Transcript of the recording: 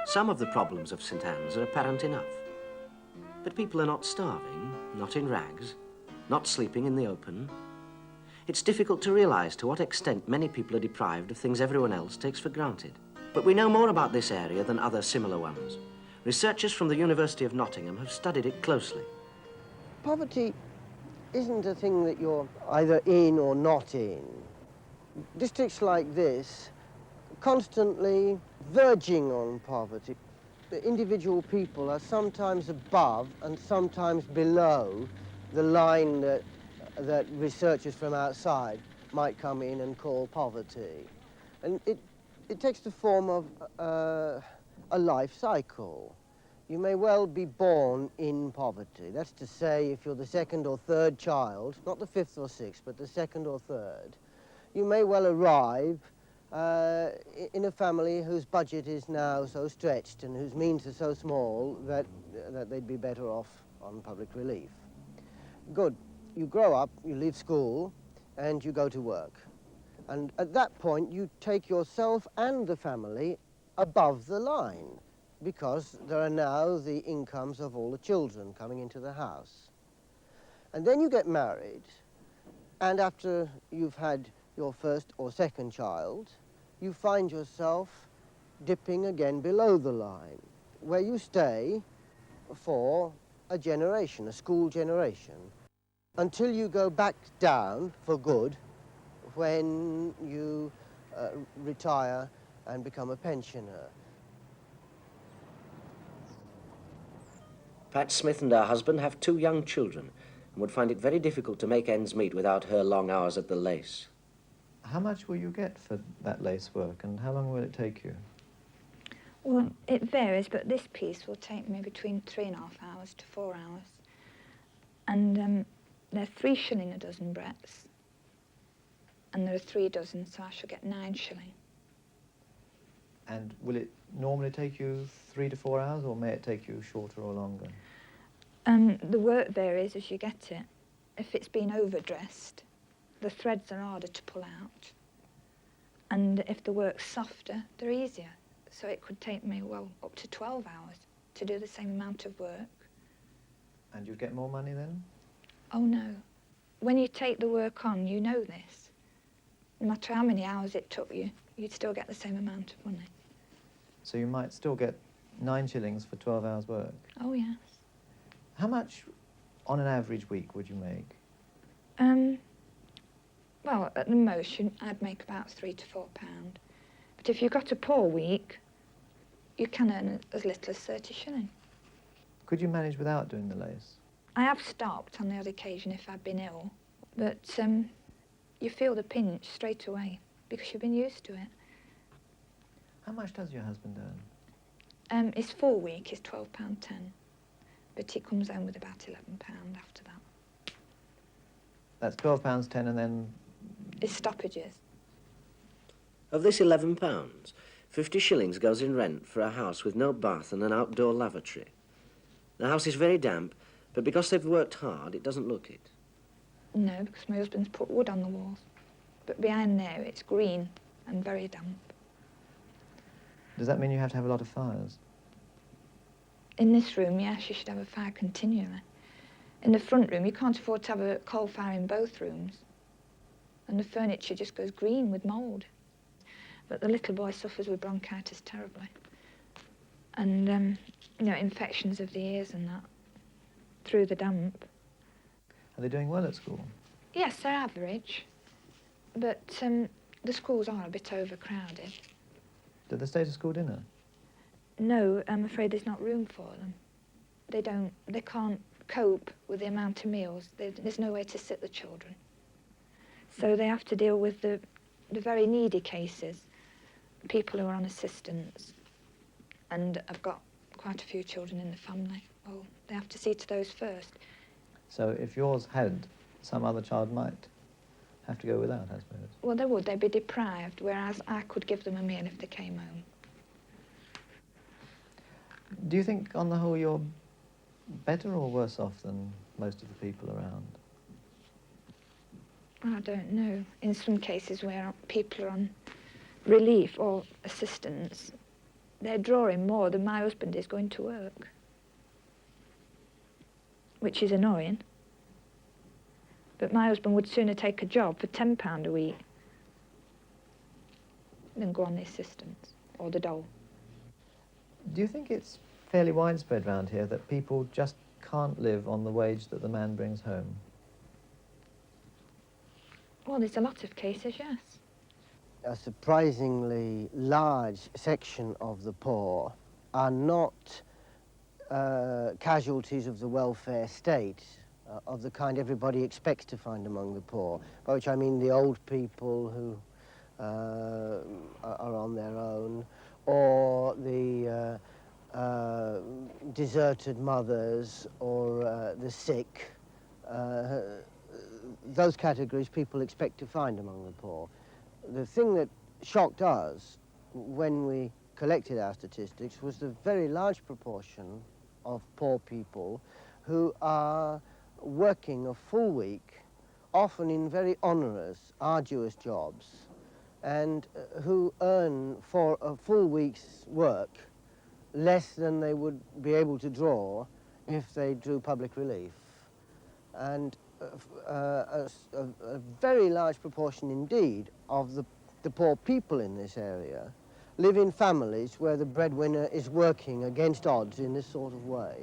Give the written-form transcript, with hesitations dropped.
Some of the problems of St Anne's are apparent enough. But people are not starving, not in rags, not sleeping in the open. It's difficult to realise to what extent many people are deprived of things everyone else takes for granted. But we know more about this area than other similar ones. Researchers from the University of Nottingham have studied it closely. Poverty isn't a thing that you're either in or not in. Districts like this constantly verging on poverty. The individual people are sometimes above and sometimes below the line that researchers from outside might come in and call poverty. And it takes the form of a life cycle. You may well be born in poverty. That's to say, if you're the second or third child, not the fifth or sixth, but the second or third, you may well arrive in a family whose budget is now so stretched and whose means are so small that they'd be better off on public relief. Good. You grow up, you leave school, and you go to work. And at that point, you take yourself and the family above the line, because there are now the incomes of all the children coming into the house. And then you get married, and after you've had your first or second child, you find yourself dipping again below the line, where you stay for a generation, a school generation, until you go back down for good when you retire and become a pensioner. Pat Smith and her husband have 2 young children and would find it very difficult to make ends meet without her long hours at the lace. How much will you get for that lace work, and how long will it take you? Well, it varies, but this piece will take me between 3.5 hours to 4 hours. And they're 3 shilling a dozen breadths, and there are 3 dozen, so I shall get 9 shilling. And will it normally take you 3 to 4 hours, or may it take you shorter or longer? The work varies as you get it. If it's been overdressed, the threads are harder to pull out. And if the work's softer, they're easier. So it could take me, well, up to 12 hours to do the same amount of work. And you'd get more money then? Oh, no. When you take the work on, you know this. No matter how many hours it took you, you'd still get the same amount of money. So you might still get 9 shillings for 12 hours work? Oh, yes. How much on an average week would you make? Well, at the most, I'd make about £3 to £4. But if you've got a poor week, you can earn as little as 30 shilling. Could you manage without doing the lace? I have stopped on the odd occasion if I've been ill, but you feel the pinch straight away because you've been used to it. How much does your husband earn? His full week is £12.10, but he comes home with about £11 after that. That's £12.10 and then... His stoppages. Of this £11, 50 shillings goes in rent for a house with no bath and an outdoor lavatory. The house is very damp, but because they've worked hard, it doesn't look it. No, because my husband's put wood on the walls. But behind there, it's green and very damp. Does that mean you have to have a lot of fires? In this room, yes, you should have a fire continually. In the front room, you can't afford to have a coal fire in both rooms. And the furniture just goes green with mould. But the little boy suffers with bronchitis terribly. And, you know, infections of the ears and that, through the damp. Are they doing well at school? Yes, they're average. But the schools are a bit overcrowded. Did they stay to school dinner? No, I'm afraid there's not room for them. They can't cope with the amount of meals. There's no way to sit the children. So they have to deal with the very needy cases, people who are on assistance. And I've got quite a few children in the family. Well, they have to see to those first. So if yours had, some other child might have to go without, I suppose? Well, they would. They'd be deprived, whereas I could give them a meal if they came home. Do you think, on the whole, you're better or worse off than most of the people around? I don't know. In some cases where people are on relief or assistance, they're drawing more than my husband is going to work, which is annoying. But my husband would sooner take a job for £10 a week than go on the assistance or the dole. Do you think it's fairly widespread round here that people just can't live on the wage that the man brings home? Well, there's a lot of cases, yes. A surprisingly large section of the poor are not casualties of the welfare state, of the kind everybody expects to find among the poor, by which I mean the old people who are on their own, or the deserted mothers, or the sick. Those categories people expect to find among the poor. The thing that shocked us when we collected our statistics was the very large proportion of poor people who are working a full week, often in very onerous, arduous jobs, and who earn for a full week's work less than they would be able to draw if they drew public relief. And a very large proportion indeed of the poor people in this area live in families where the breadwinner is working against odds in this sort of way.